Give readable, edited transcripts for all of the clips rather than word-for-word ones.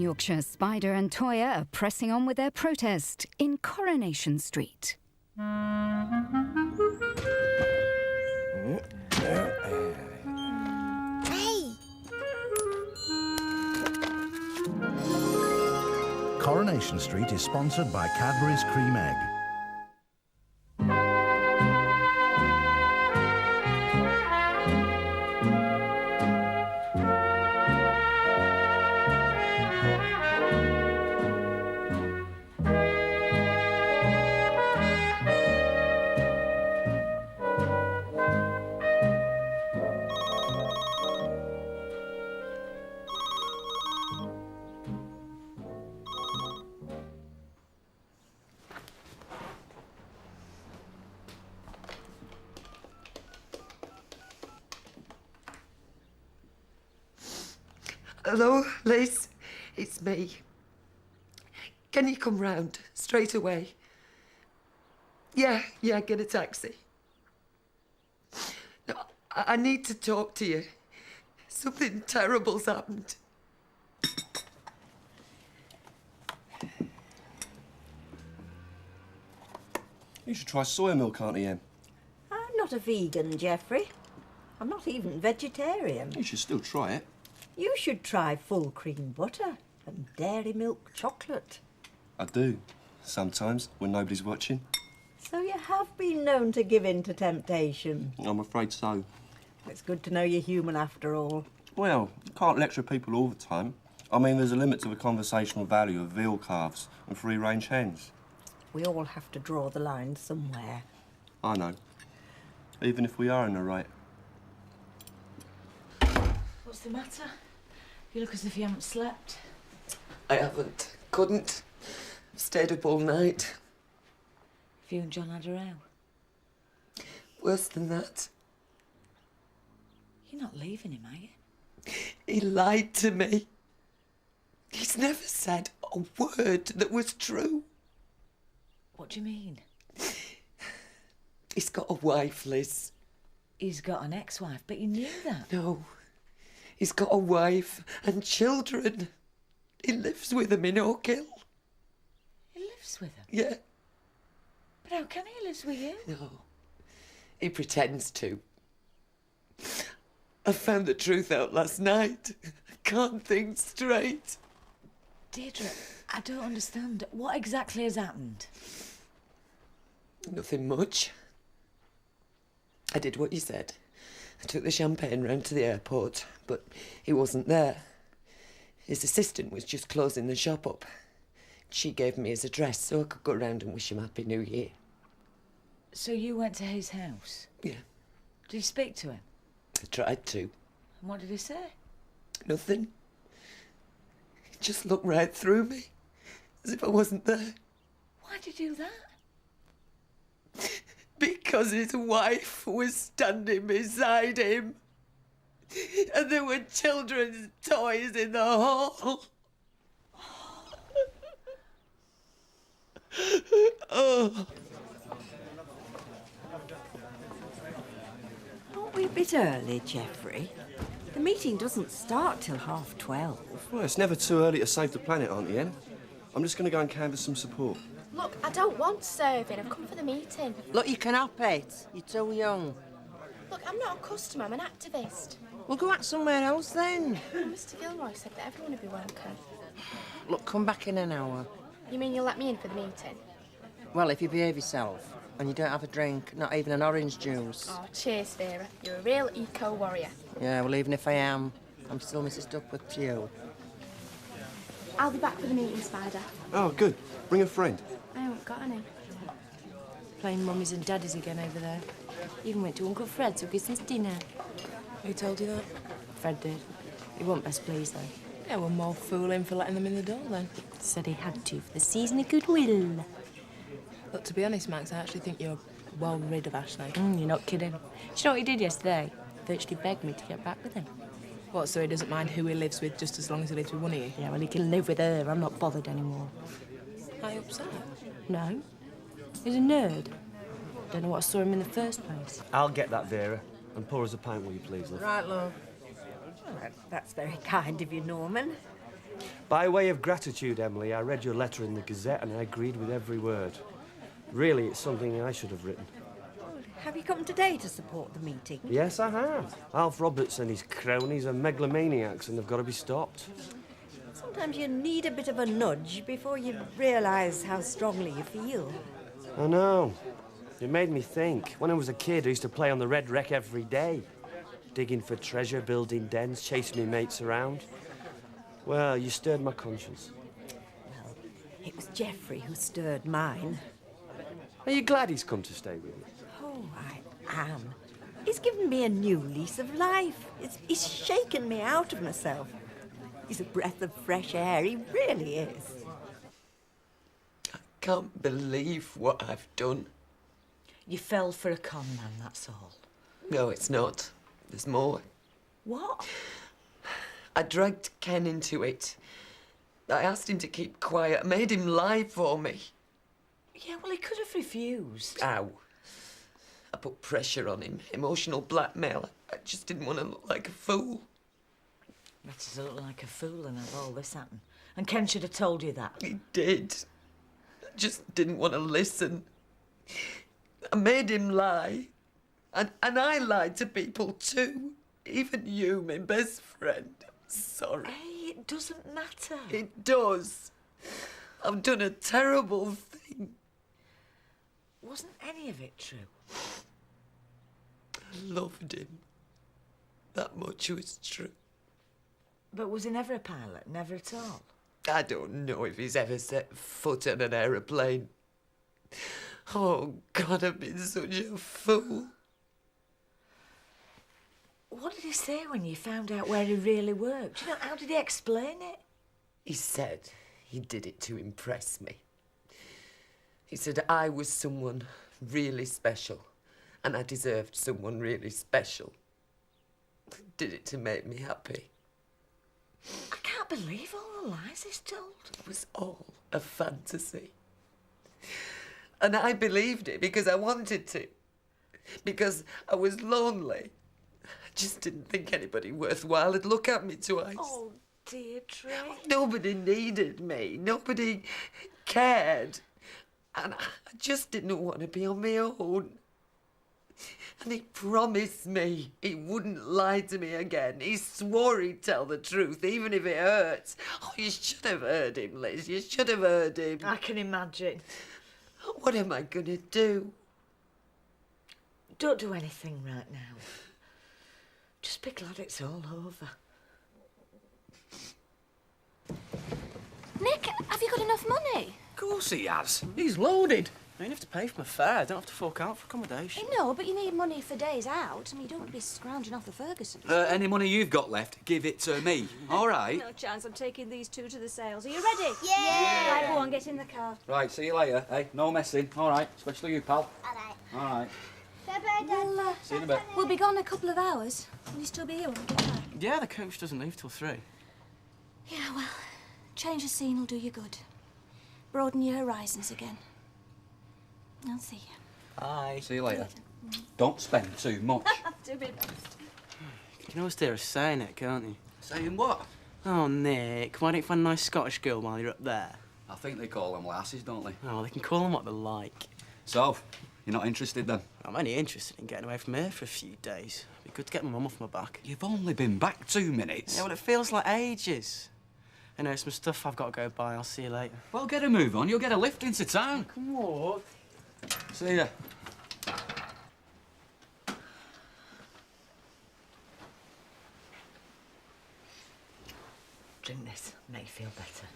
Yorkshire, Spider and Toyah are pressing on with their protest in Coronation Street. Hey! Coronation Street is sponsored by Cadbury's Cream Egg. Hello, Liz. It's me. Can you come round straight away? Yeah, get a taxi. No, I need to talk to you. Something terrible's happened. You should try soya milk, Auntie Em. I'm not a vegan, Geoffrey. I'm not even vegetarian. You should still try it. You should try full cream butter and dairy milk chocolate. I do, sometimes, when nobody's watching. So you have been known to give in to temptation. I'm afraid so. It's good to know you're human after all. Well, you can't lecture people all the time. I mean, there's a limit to the conversational value of veal calves and free-range hens. We all have to draw the line somewhere. I know. Even if we are in the right. What's the matter? You look as if you haven't slept. I haven't. Couldn't. Stayed up all night. Have you and John had a row? Worse than that. You're not leaving him, are you? He lied to me. He's never said a word that was true. What do you mean? He's got a wife, Liz. He's got an ex-wife, but you knew that. No. He's got a wife and children. He lives with them in Oak Hill. He lives with them? Yeah. But how can he live with you? No. He pretends to. I found the truth out last night. I can't think straight. Deirdre, I don't understand. What exactly has happened? Nothing much. I did what you said. I took the champagne round to the airport, but he wasn't there. His assistant was just closing the shop up. She gave me his address so I could go round and wish him Happy New Year. So you went to his house? Yeah. Did you speak to him? I tried to. And what did he say? Nothing. He just looked right through me, as if I wasn't there. Why'd you do that? Because his wife was standing beside him. And there were children's toys in the hall. Oh. Aren't we a bit early, Geoffrey? The meeting doesn't start till 12:30. Well, it's never too early to save the planet, Auntie Em. I'm just going to go and canvass some support. Look, I don't want serving. I've come for the meeting. Look, you can help it. You're too young. Look, I'm not a customer. I'm an activist. We'll go out somewhere else then. Mr. Gilroy said that everyone would be welcome. Look, come back in an hour. You mean you'll let me in for the meeting? Well, if you behave yourself and you don't have a drink, not even an orange juice. Oh, cheers, Vera. You're a real eco-warrior. Yeah, well, even if I am, I'm still Mrs. Duckworth to you. I'll be back for the meeting, Spider. Oh, good. Bring a friend. I haven't got any. Playing mummies and daddies again over there. Even went to Uncle Fred's for Christmas dinner. Who told you that? Fred did. He wasn't best pleased, though. Yeah, well, more fool him for letting them in the door, then. Said he had to for the season of goodwill. Look, to be honest, Max, I actually think you're well rid of Ashley. You're not kidding. Do you know what he did yesterday? Virtually begged me to get back with him. What, so he doesn't mind who he lives with just as long as he lives with one of you? Yeah, well, he can live with her. I'm not bothered anymore. Are you upset? No. He's a nerd. Don't know what I saw him in the first place. I'll get that, Vera. And pour us a pint, will you please, love? Right, love. Well, that's very kind of you, Norman. By way of gratitude, Emily, I read your letter in the Gazette and I agreed with every word. Really, it's something I should have written. Have you come today to support the meeting? Yes, I have. Alf Roberts and his cronies are megalomaniacs and they've got to be stopped. Sometimes you need a bit of a nudge before you realise how strongly you feel. I know. It made me think. When I was a kid, I used to play on the Red Wreck every day. Digging for treasure, building dens, chasing me mates around. Well, you stirred my conscience. Well, it was Geoffrey who stirred mine. Are you glad he's come to stay with you? Oh, I am. He's given me a new lease of life. He's shaken me out of myself. He's a breath of fresh air, he really is. I can't believe what I've done. You fell for a con man, that's all. No, it's not. There's more. What? I dragged Ken into it. I asked him to keep quiet. I made him lie for me. Yeah, well, he could have refused. Ow. I put pressure on him, emotional blackmail. I just didn't want to look like a fool. Better to look like a fool than have all this happen. And Ken should have told you that. He did. I just didn't want to listen. I made him lie. And I lied to people too. Even you, my best friend. I'm sorry. Hey, it doesn't matter. It does. I've done a terrible thing. Wasn't any of it true? I loved him. That much was true. But was he never a pilot? Never at all? I don't know if he's ever set foot on an aeroplane. Oh, God, I've been such a fool. What did he say when you found out where he really worked? You know, how did he explain it? He said he did it to impress me. He said I was someone really special and I deserved someone really special. Did it to make me happy. I can't believe all the lies he's told. It was all a fantasy. And I believed it because I wanted to. Because I was lonely. I just didn't think anybody worthwhile would look at me twice. Oh, Deirdre. Nobody needed me. Nobody cared. And I just didn't want to be on my own. And he promised me he wouldn't lie to me again. He swore he'd tell the truth, even if it hurts. Oh, you should have heard him, Liz. You should have heard him. I can imagine. What am I going to do? Don't do anything right now. Just be glad it's all over. Nick, have you got enough money? Of course he has. He's loaded. I don't have to pay for my fare. I don't have to fork out for accommodation. No, but you need money for days out. I mean, you don't want to be scrounging off the Fergusons. Any money you've got left, give it to me. All right? No chance. I'm taking these two to the sales. Are you ready? Yeah! Right, go on, get in the car. Right, see you later. Hey, no messing. All right, especially you, pal. All right. All right. Well, See you in a bit. we'll be gone a couple of hours. Will you still be here when we get back? Yeah, the coach doesn't leave till 3. Yeah, well, change of scene will do you good. Broaden your horizons again. I'll see you. Bye. See you later. Don't spend too much. Do my best. You can always hear us saying it, can't you? Saying what? Oh, Nick, why don't you find a nice Scottish girl while you're up there? I think they call them lasses, don't they? Oh, they can call them what they like. So, you're not interested then? I'm only interested in getting away from here for a few days. It'd be good to get my mum off my back. You've only been back 2 minutes. Yeah, well, it feels like ages. Anyway, some stuff I've got to go buy. I'll see you later. Well, get a move on. You'll get a lift into town. Come on. See ya. Drink this. Make you feel better.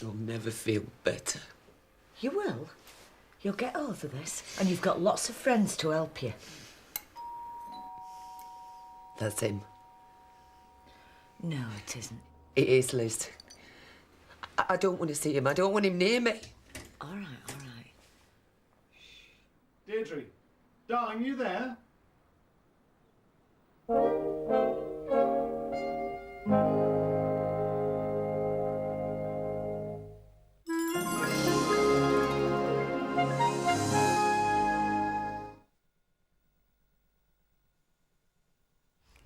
I'll never feel better. You will. You'll get over this, and you've got lots of friends to help you. That's him. No, it isn't. It is, Liz. I don't want to see him. I don't want him near me. All right, all right. Deirdre, darling, you there?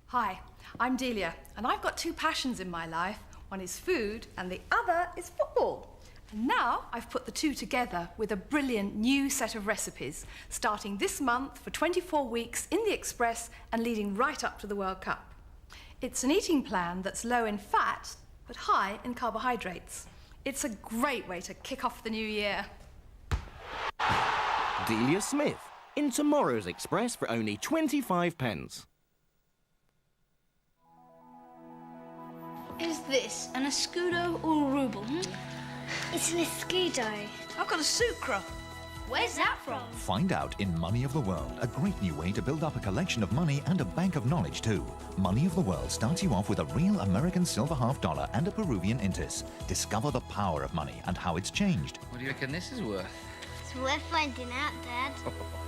Hi, I'm Delia, and I've got 2 passions in my life. One is food and the other is football. And now I've put the two together with a brilliant new set of recipes, starting this month for 24 weeks in the Express and leading right up to the World Cup. It's an eating plan that's low in fat, but high in carbohydrates. It's a great way to kick off the new year. Delia Smith, in tomorrow's Express for only 25p. Is this an escudo or a ruble? It's an escudo. I've got a sucre. Where's that from? Find out in Money of the World, a great new way to build up a collection of money and a bank of knowledge too. Money of the World starts you off with a real American silver half dollar and a Peruvian intis. Discover the power of money and how it's changed. What do you reckon this is worth? It's worth finding out, Dad.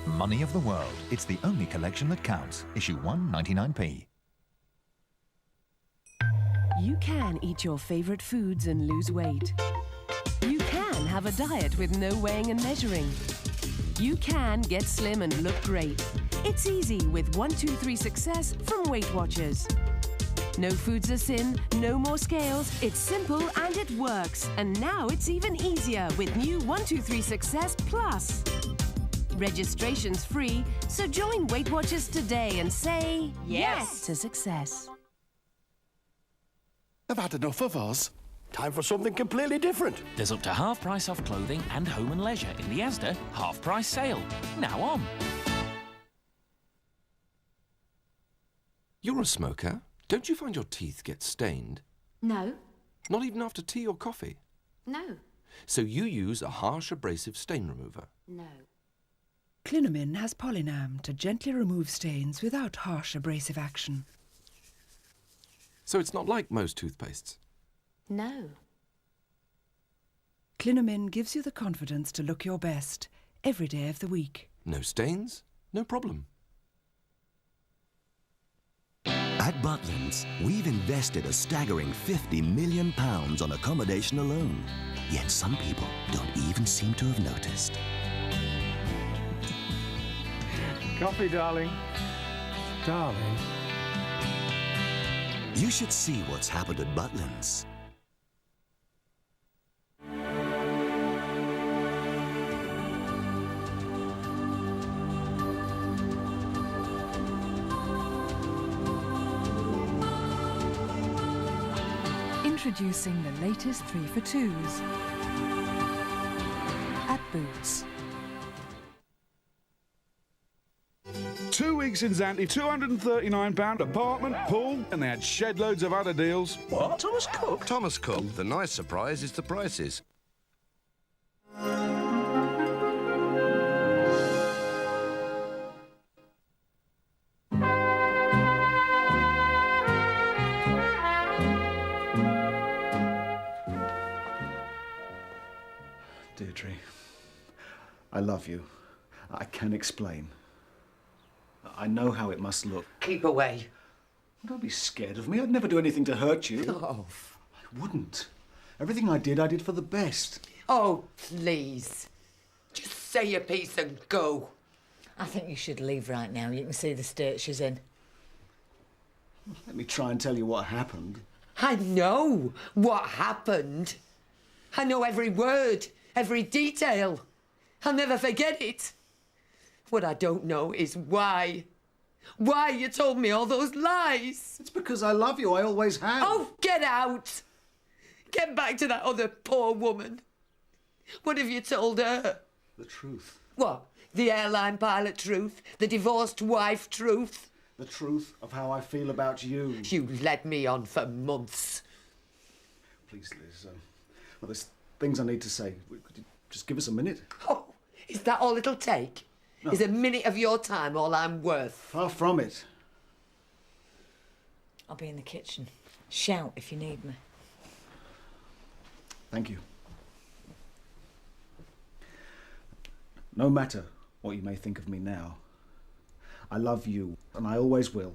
Money of the World. It's the only collection that counts. Issue 1/99p. You can eat your favorite foods and lose weight. You can have a diet with no weighing and measuring. You can get slim and look great. It's easy with 123 Success from Weight Watchers. No food's a sin, no more scales. It's simple and it works. And now it's even easier with new 123 Success Plus. Registration's free, so join Weight Watchers today and say yes to success. I've had enough of us. Time for something completely different. There's up to half price off clothing and home and leisure in the Asda half price sale. Now on. You're a smoker. Don't you find your teeth get stained? No. Not even after tea or coffee? No. So you use a harsh abrasive stain remover? No. Clinamin has Polynam to gently remove stains without harsh abrasive action. So it's not like most toothpastes? No. Clinamin gives you the confidence to look your best every day of the week. No stains? No problem. At Butlins, we've invested a staggering £50 million on accommodation alone. Yet some people don't even seem to have noticed. Coffee, darling. Darling. You should see what's happened at Butlins. Introducing the latest 3 for 2s at Boots. 2 weeks in Zante, £239 apartment, pool, and they had shed loads of other deals. What? Thomas Cook? Thomas Cook. The nice surprise is the prices. Deirdre, I love you. I can explain. I know how it must look. Keep away. Don't be scared of me. I'd never do anything to hurt you. Oh. I wouldn't. Everything I did for the best. Oh, please. Just say your piece and go. I think you should leave right now. You can see the state she's in. Let me try and tell you what happened. I know what happened. I know every word, every detail. I'll never forget it. What I don't know is why. Why you told me all those lies. It's because I love you. I always have. Oh, get out. Get back to that other poor woman. What have you told her? The truth. What? The airline pilot truth? The divorced wife truth? The truth of how I feel about you. You led me on for months. Please, Liz. Well, there's things I need to say. Could you just give us a minute? Oh, is that all it'll take? No. Is a minute of your time all I'm worth? Far from it. I'll be in the kitchen. Shout if you need me. Thank you. No matter what you may think of me now, I love you, and I always will.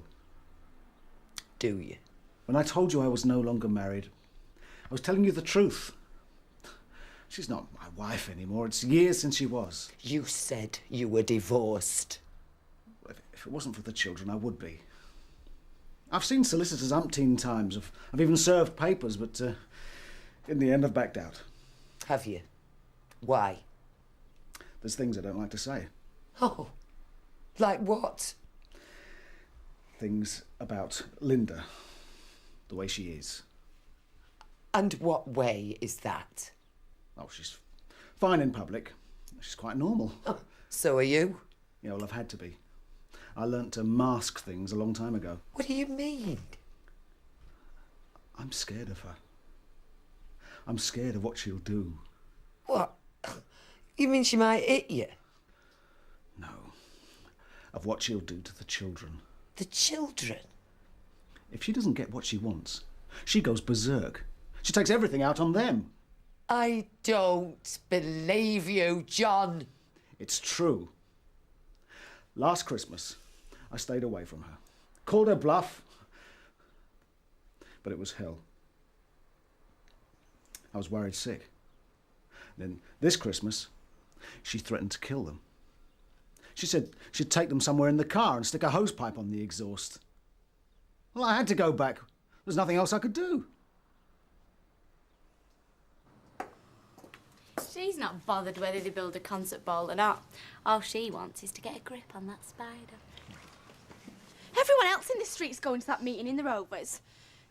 Do you? When I told you I was no longer married, I was telling you the truth. She's not my wife anymore. It's years since she was. You said you were divorced. If it wasn't for the children, I would be. I've seen solicitors umpteen times. I've even served papers, but in the end I've backed out. Have you? Why? There's things I don't like to say. Oh, like what? Things about Linda, the way she is. And what way is that? Oh, she's fine in public. She's quite normal. Oh, so are you? Yeah, well, I've had to be. I learnt to mask things a long time ago. What do you mean? I'm scared of her. I'm scared of what she'll do. What? You mean she might hit you? No. Of what she'll do to the children. The children? If she doesn't get what she wants, she goes berserk. She takes everything out on them. I don't believe you, John. It's true. Last Christmas, I stayed away from her. Called her bluff. But it was hell. I was worried sick. Then this Christmas, she threatened to kill them. She said she'd take them somewhere in the car and stick a hosepipe on the exhaust. Well, I had to go back. There's nothing else I could do. She's not bothered whether they build a concert ball or not. All she wants is to get a grip on that spider. Everyone else in the street's going to that meeting in the Rovers.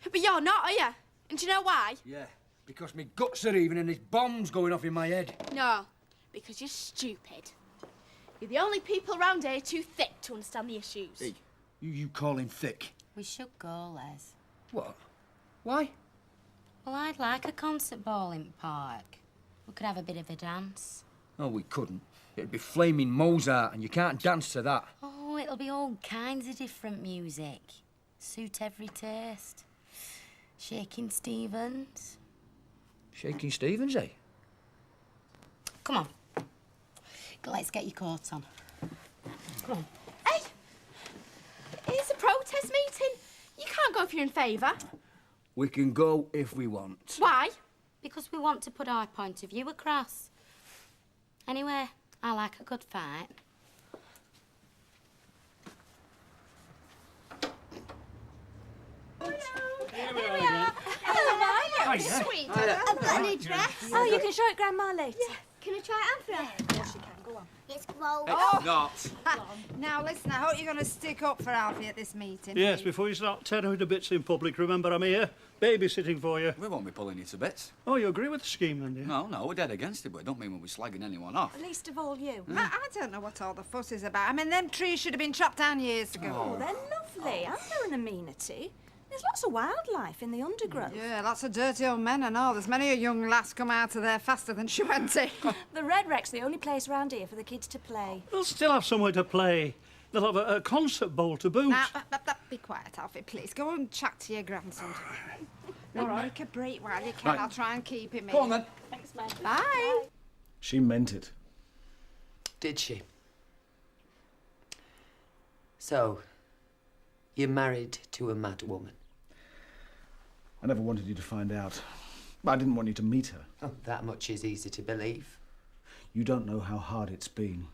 But you're not, are you? And do you know why? Yeah, because me guts are even and there's bombs going off in my head. No, because you're stupid. You're the only people around here too thick to understand the issues. Hey, you call him thick? We should go, Les. What? Why? Well, I'd like a concert ball in the park. We could have a bit of a dance. Oh, we couldn't. It'd be flaming Mozart and you can't dance to that. Oh, it'll be all kinds of different music. Suit every taste. Shaking Stevens. Shaking Stevens, eh? Come on. Let's get your coat on. Come on. Hey! It's a protest meeting. You can't go if you're in favour. We can go if we want. Why? Because we want to put our point of view across. Anyway, I like a good fight. Here we are. Hello, Mike. Hiya. Sweet. Hiya. I've got a new dress. Oh, you can show it Grandma later. Yeah. Can I try it on for her? Of course you can. Go on. It's gross. It's not. Now, listen, I hope you're going to stick up for Alfie at this meeting. Yes, before you start tearing her to bits in public, remember I'm here, babysitting for you. We won't be pulling you to bits. Oh, you agree with the scheme, then, do you? No, we're dead against it, but it don't mean we'll be slagging anyone off. Least of all you. I don't know what all the fuss is about. I mean, them trees should have been chopped down years ago. Oh, they're lovely. And they're an amenity. There's lots of wildlife in the undergrowth. Yeah, lots of dirty old men and all. There's many a young lass come out of there faster than she went in. The Red Wreck's the only place round here for the kids to play. They'll still have somewhere to play. They'll have a concert bowl to boot. Now, be quiet, Alfie, please. Go and chat to your grandson. All right. Make a break while you can. Right. I'll try and keep him in. Go on, then. Thanks, Mike. Bye. She meant it. Did she? So, you're married to a mad woman? I never wanted you to find out. I didn't want you to meet her. Oh, that much is easy to believe. You don't know how hard it's been.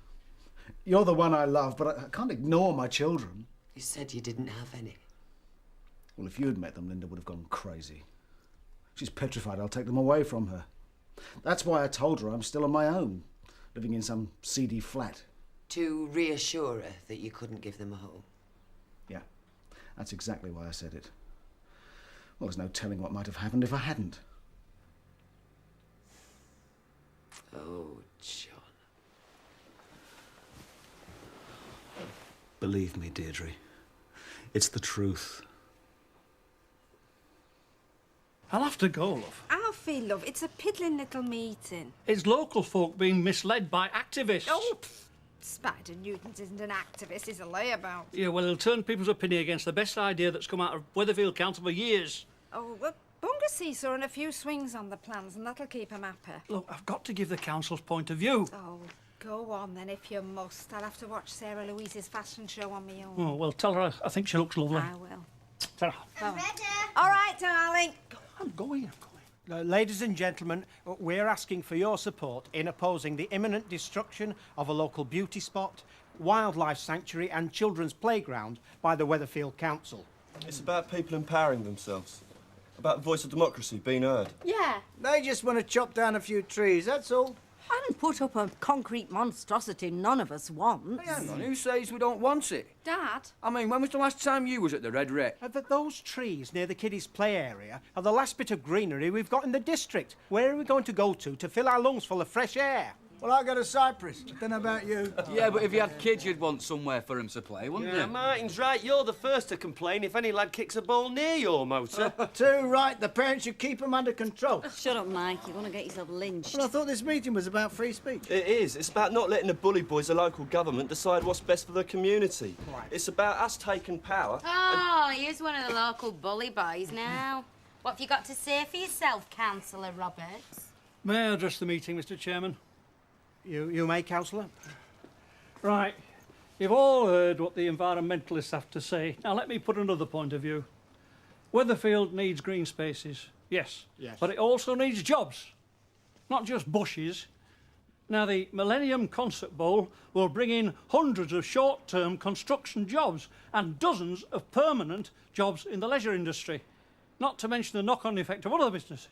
You're the one I love, but I can't ignore my children. You said you didn't have any. Well, if you had met them, Linda would have gone crazy. She's petrified I'll take them away from her. That's why I told her I'm still on my own, living in some seedy flat. To reassure her that you couldn't give them a home. Yeah, that's exactly why I said it. Well, there's no telling what might have happened if I hadn't. Oh, John. Believe me, Deirdre, it's the truth. I'll have to go, love. Alfie, love, it's a piddling little meeting. It's local folk being misled by activists. Oh, Spider Newtons isn't an activist, he's a layabout. Yeah, well, it'll turn people's opinion against the best idea that's come out of Weatherfield Council for years. Oh, well, Bunga seesaw and a few swings on the plans, and that'll keep him happy. Look, I've got to give the council's point of view. Oh, go on then if you must. I'll have to watch Sarah Louise's fashion show on my own. Oh, well, tell her I think she looks lovely. I will. Tell her. I'm ready. All right, darling. I'm going. Ladies and gentlemen, we're asking for your support in opposing the imminent destruction of a local beauty spot, wildlife sanctuary and children's playground by the Weatherfield Council. It's about people empowering themselves. About the voice of democracy being heard. Yeah. They just want to chop down a few trees, that's all. And put up a concrete monstrosity none of us want. Hey, hang on, who says we don't want it? Dad? I mean, when was the last time you was at the Red Wreck? Those trees near the kiddies' play area are the last bit of greenery we've got in the district. Where are we going to go to fill our lungs full of fresh air? Well, I go to Cyprus. Don't know about you. Yeah, but if you had kids, you'd want somewhere for them to play, wouldn't you? Martin's right. You're the first to complain if any lad kicks a ball near your motor. Too right. The parents should keep them under control. Shut up, Mike. You're going to get yourself lynched. Well, I thought this meeting was about free speech. It is. It's about not letting the bully boys of local government decide what's best for the community. Right. It's about us taking power. Oh, here's one of the local bully boys now. What have you got to say for yourself, Councillor Roberts? May I address the meeting, Mr. Chairman? You may, Councillor. Right. You've all heard what the environmentalists have to say. Now, let me put another point of view. Weatherfield needs green spaces, yes. But it also needs jobs, not just bushes. Now, the Millennium Concert Bowl will bring in hundreds of short-term construction jobs and dozens of permanent jobs in the leisure industry, not to mention the knock-on effect of other businesses.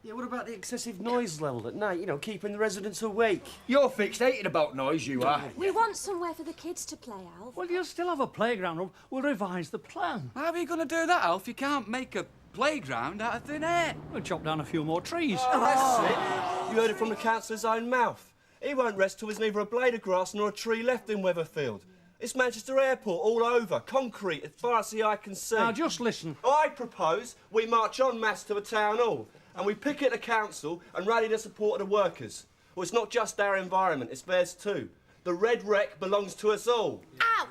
Yeah, what about the excessive noise level at night? You know, keeping the residents awake. You're fixated about noise, you are. We want somewhere for the kids to play, Alf. Well, you'll still have a playground. We'll revise the plan. How are you going to do that, Alf? You can't make a playground out of thin air. We'll chop down a few more trees. Oh, that's it. You heard it from the councillor's own mouth. He won't rest till there's neither a blade of grass nor a tree left in Weatherfield. It's Manchester Airport all over, concrete as far as the eye can see. Now, just listen. I propose we march en masse to the town hall and we picket the council and rally the support of the workers. Well, it's not just our environment, it's theirs too. The Red Wreck belongs to us all. Out!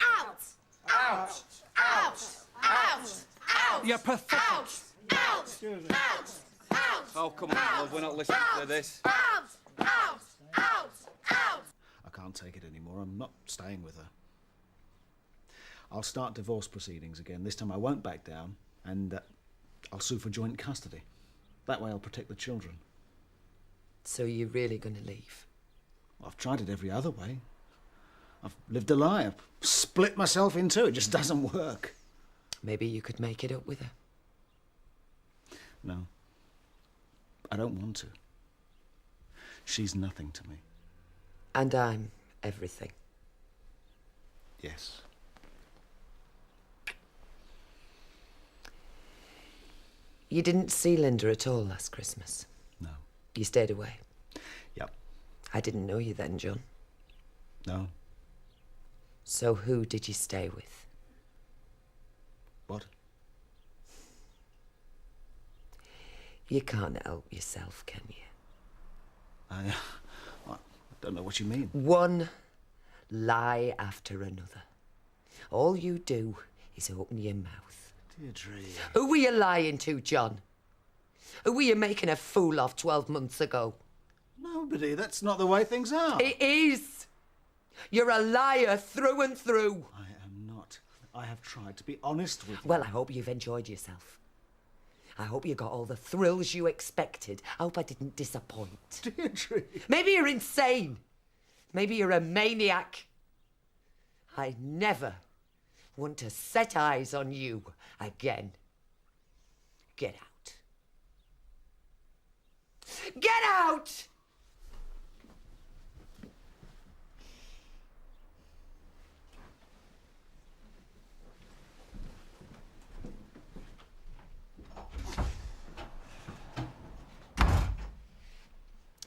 Out! Out! Out! Out! Out! You're pathetic. Out! Out! Out! Out! Oh, come on, love, we're not listening to this. Out! Out! Out! Out! I can't take it anymore. I'm not staying with her. I'll start divorce proceedings again. This time I won't back down, and I'll sue for joint custody. That way I'll protect the children. So you're really going to leave? Well, I've tried it every other way. I've lived a lie. I've split myself in two. It just doesn't work. Maybe you could make it up with her. No. I don't want to. She's nothing to me. And I'm everything. Yes. You didn't see Linda at all last Christmas? No. You stayed away? Yep. I didn't know you then, John. No. So who did you stay with? What? You can't help yourself, can you? I don't know what you mean. One lie after another. All you do is open your mouth. Deirdre. Who were you lying to, John? Who were you making a fool of 12 months ago? Nobody. That's not the way things are. It is. You're a liar through and through. I am not. I have tried to be honest with you. Well, I hope you've enjoyed yourself. I hope you got all the thrills you expected. I hope I didn't disappoint. Deirdre. Maybe you're insane. Maybe you're a maniac. I never want to set eyes on you again. Get out. Get out!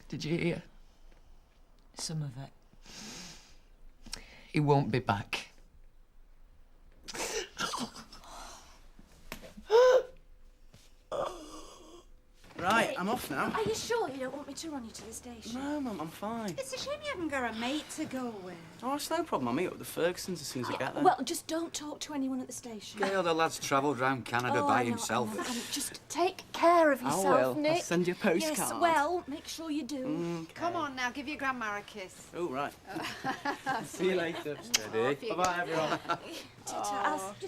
Did you hear? Some of it. He won't be back. Right, I'm off now. Are you sure you don't want me to run you to the station? No, Mum, I'm fine. It's a shame you haven't got a mate to go with. Oh, it's no problem. I'll meet up with the Fergusons as soon as I get there. Well, just don't talk to anyone at the station. Gail, the lad's travelled round Canada by I know, himself. I know. Just take care of yourself, I will. Nick. I'll send you a postcard. Yes, well, make sure you do. Okay. Come on now, give your grandma a kiss. Oh, right. See you later. Steady. Bye-bye, everyone.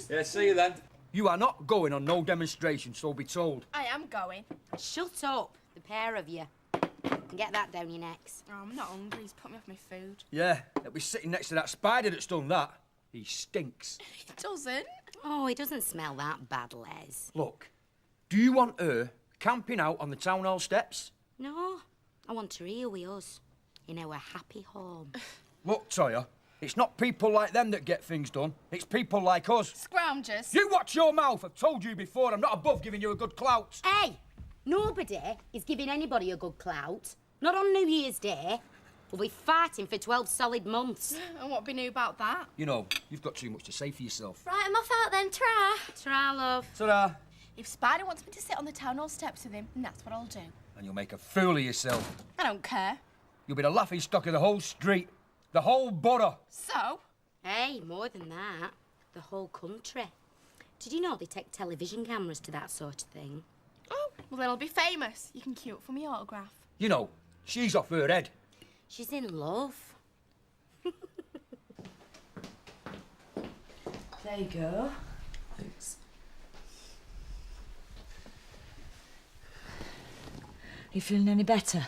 Yeah, see you then. You are not going on no demonstration, so be told. I am going. Shut up, the pair of you. And get that down your necks. Oh, I'm not hungry. He's put me off my food. Yeah, they'll be sitting next to that spider that's done that. He stinks. He doesn't. Oh, he doesn't smell that bad, Les. Look, do you want her camping out on the town hall steps? No, I want her here with us, in our happy home. Look, Toya, it's not people like them that get things done. It's people like us. Scroungers. You watch your mouth. I've told you before, I'm not above giving you a good clout. Hey, nobody is giving anybody a good clout. Not on New Year's Day. We'll be fighting for 12 solid months. And what be new about that? You know, you've got too much to say for yourself. Right, I'm off out then, tra. Tra, love. Ta-da. If Spider wants me to sit on the town hall steps with him, then that's what I'll do. And you'll make a fool of yourself. I don't care. You'll be the laughing stock of the whole street. The whole borough. So? Hey, more than that. The whole country. Did you know they take television cameras to that sort of thing? Oh, well then I'll be famous. You can queue up for me autograph. You know, she's off her head. She's in love. There you go. Thanks. You feeling any better?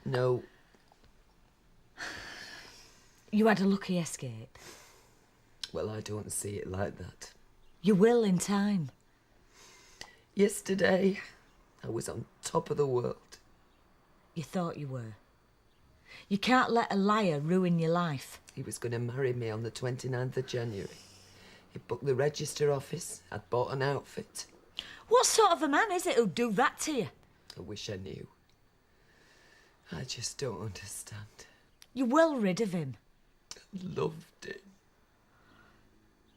No. You had a lucky escape. Well, I don't see it like that. You will in time. Yesterday, I was on top of the world. You thought you were. You can't let a liar ruin your life. He was going to marry me on the 29th of January. He booked the register office. I'd bought an outfit. What sort of a man is it who'd do that to you? I wish I knew. I just don't understand. You're well rid of him. Loved him.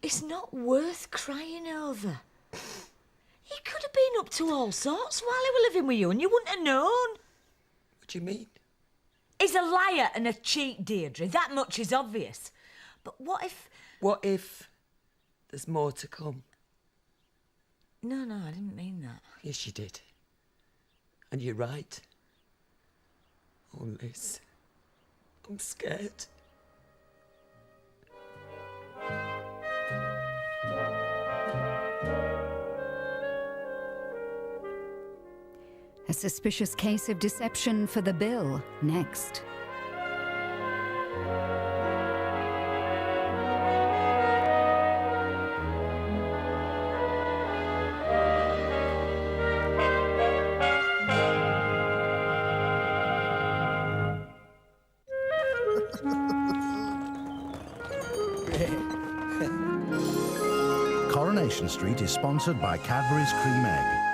It's not worth crying over. He could have been up to all sorts while he was living with you and you wouldn't have known. What do you mean? He's a liar and a cheat, Deirdre. That much is obvious. But what if... What if there's more to come? No, I didn't mean that. Yes, you did. And you're right. Oh, Liz, I'm scared. A suspicious case of deception for the bill, next. Coronation Street is sponsored by Cadbury's Cream Egg.